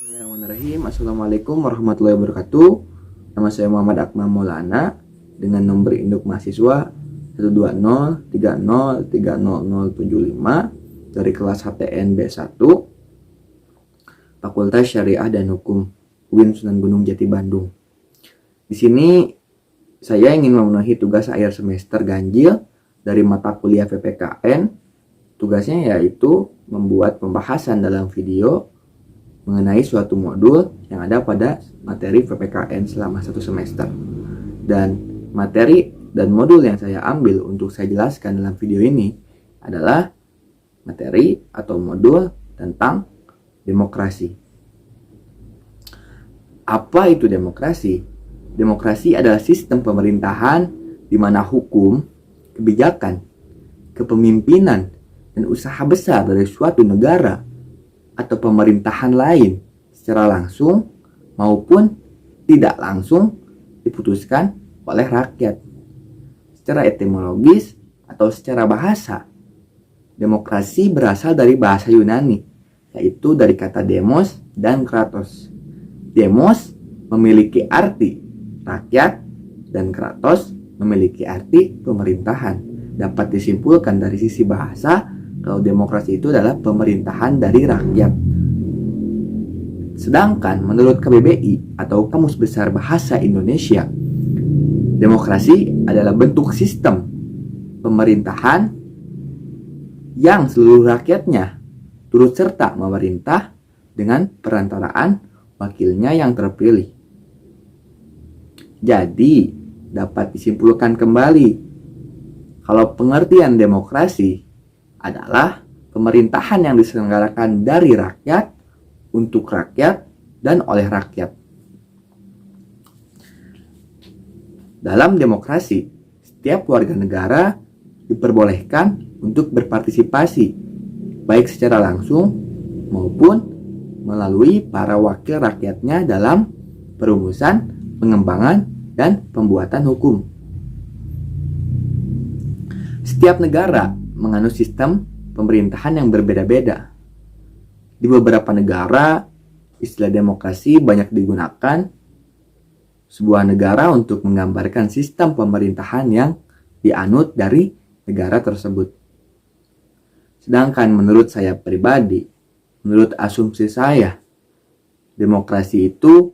Bismillahirrahmanirrahim. Assalamualaikum warahmatullahi wabarakatuh. Nama saya Muhammad Akmal Maulana dengan nomor induk mahasiswa 12030300075 dari kelas HTN B1 Fakultas Syariah dan Hukum UIN Sunan Gunung Jati Bandung. Di sini saya ingin memenuhi tugas akhir semester ganjil dari mata kuliah PPKN. Tugasnya yaitu membuat pembahasan dalam video mengenai suatu modul yang ada pada materi PPKN selama satu semester. Dan materi dan modul yang saya ambil untuk saya jelaskan dalam video ini adalah materi atau modul tentang demokrasi. Apa itu demokrasi? Demokrasi adalah sistem pemerintahan di mana hukum, kebijakan, kepemimpinan, dan usaha besar dari suatu negara atau pemerintahan lain secara langsung maupun tidak langsung diputuskan oleh rakyat. Secara etimologis atau secara bahasa, demokrasi berasal dari bahasa Yunani, yaitu dari kata demos dan kratos. Demos memiliki arti rakyat dan kratos memiliki arti pemerintahan. Dapat disimpulkan dari sisi bahasa kalau demokrasi itu adalah pemerintahan dari rakyat. Sedangkan menurut KBBI atau Kamus Besar Bahasa Indonesia, demokrasi adalah bentuk sistem pemerintahan yang seluruh rakyatnya turut serta memerintah dengan perantaraan wakilnya yang terpilih. Jadi, dapat disimpulkan kembali kalau pengertian demokrasi adalah pemerintahan yang diselenggarakan dari rakyat, untuk rakyat, dan oleh rakyat. Dalam demokrasi, setiap warga negara diperbolehkan untuk berpartisipasi, baik secara langsung maupun melalui para wakil rakyatnya dalam perumusan, pengembangan, dan pembuatan hukum. Setiap negara menganut sistem pemerintahan yang berbeda-beda. Di beberapa negara, istilah demokrasi banyak digunakan sebuah negara untuk menggambarkan sistem pemerintahan yang dianut dari negara tersebut. Sedangkan menurut saya pribadi, menurut asumsi saya, demokrasi itu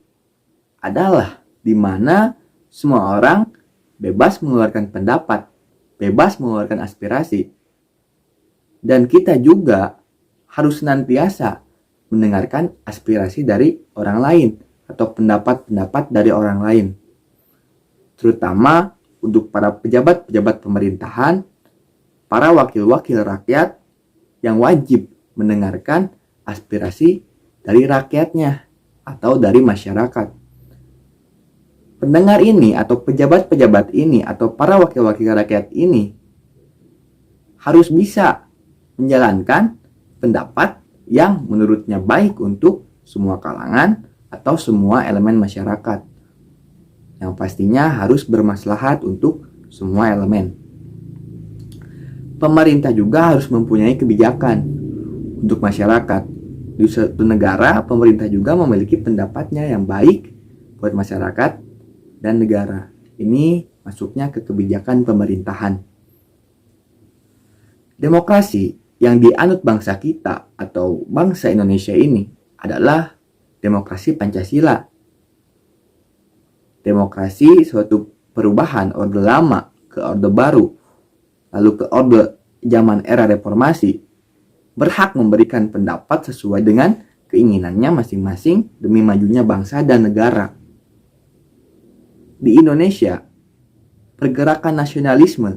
adalah di mana semua orang bebas mengeluarkan pendapat, bebas mengeluarkan aspirasi. Dan kita juga harus senantiasa mendengarkan aspirasi dari orang lain atau pendapat-pendapat dari orang lain. Terutama untuk para pejabat-pejabat pemerintahan, para wakil-wakil rakyat yang wajib mendengarkan aspirasi dari rakyatnya atau dari masyarakat. Pendengar ini atau pejabat-pejabat ini atau para wakil-wakil rakyat ini harus bisa menjalankan pendapat yang menurutnya baik untuk semua kalangan atau semua elemen masyarakat, yang pastinya harus bermaslahat untuk semua elemen. Pemerintah juga harus mempunyai kebijakan untuk masyarakat. Di suatu negara, pemerintah juga memiliki pendapatnya yang baik buat masyarakat dan negara. Ini masuknya ke kebijakan pemerintahan. Demokrasi yang dianut bangsa kita atau bangsa Indonesia ini adalah demokrasi Pancasila. Demokrasi suatu perubahan orde lama ke orde baru, lalu ke orde zaman era reformasi, berhak memberikan pendapat sesuai dengan keinginannya masing-masing demi majunya bangsa dan negara. Di Indonesia, pergerakan nasionalisme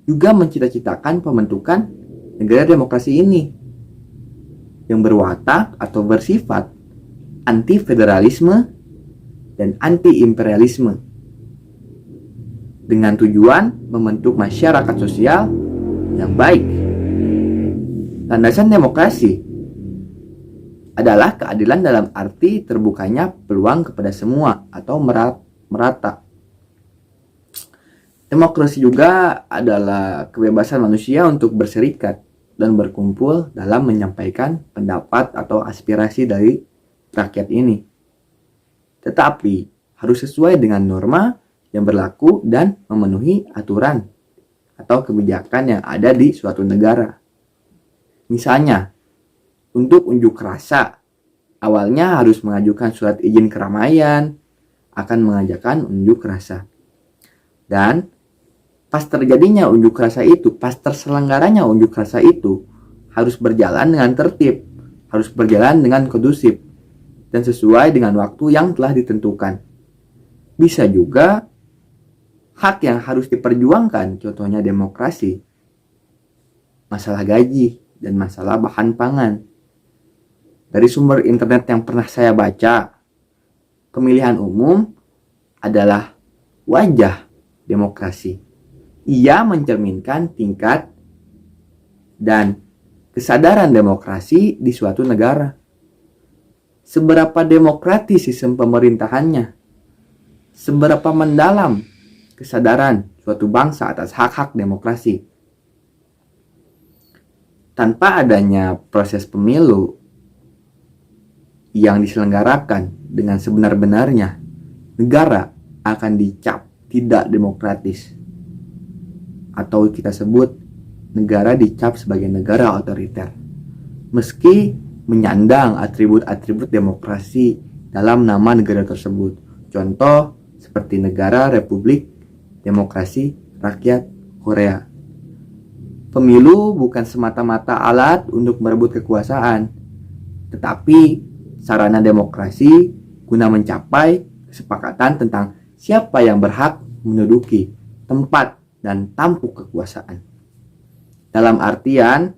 juga mencita-citakan pembentukan negara demokrasi ini yang berwatak atau bersifat anti-federalisme dan anti-imperialisme dengan tujuan membentuk masyarakat sosial yang baik. Landasan demokrasi adalah keadilan dalam arti terbukanya peluang kepada semua atau merata. Demokrasi juga adalah kebebasan manusia untuk berserikat dan berkumpul dalam menyampaikan pendapat atau aspirasi dari rakyat ini. Tetapi harus sesuai dengan norma yang berlaku dan memenuhi aturan atau kebijakan yang ada di suatu negara. Misalnya, untuk unjuk rasa, awalnya harus mengajukan surat izin keramaian, akan mengajakkan unjuk rasa. Dan pas terjadinya unjuk rasa itu, pas terselenggaranya unjuk rasa itu, harus berjalan dengan tertib, harus berjalan dengan kondusif, dan sesuai dengan waktu yang telah ditentukan. Bisa juga hak yang harus diperjuangkan, contohnya demokrasi, masalah gaji, dan masalah bahan pangan. Dari sumber internet yang pernah saya baca, pemilihan umum adalah wajah demokrasi. Ia mencerminkan tingkat dan kesadaran demokrasi di suatu negara. Seberapa demokratis sistem pemerintahannya, seberapa mendalam kesadaran suatu bangsa atas hak-hak demokrasi. Tanpa adanya proses pemilu yang diselenggarakan dengan sebenar-benarnya, negara akan dicap tidak demokratis, atau kita sebut negara dicap sebagai negara otoriter, meski menyandang atribut-atribut demokrasi dalam nama negara tersebut. Contoh seperti negara Republik Demokrasi Rakyat Korea. Pemilu bukan semata-mata alat untuk merebut kekuasaan, tetapi sarana demokrasi guna mencapai kesepakatan tentang siapa yang berhak menduduki tempat dan tampuk kekuasaan. Dalam artian,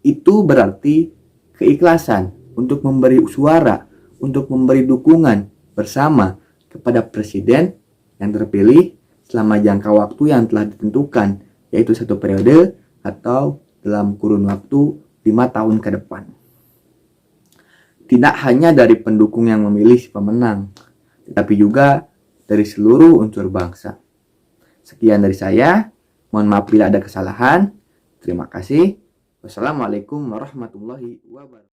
itu berarti keikhlasan untuk memberi suara, untuk memberi dukungan bersama kepada presiden yang terpilih selama jangka waktu yang telah ditentukan, yaitu 1 periode atau dalam kurun waktu 5 tahun ke depan. Tidak hanya dari pendukung yang memilih si pemenang, tetapi juga dari seluruh unsur bangsa. Sekian dari saya. Mohon maaf bila ada kesalahan. Terima kasih. Wassalamualaikum warahmatullahi wabarakatuh.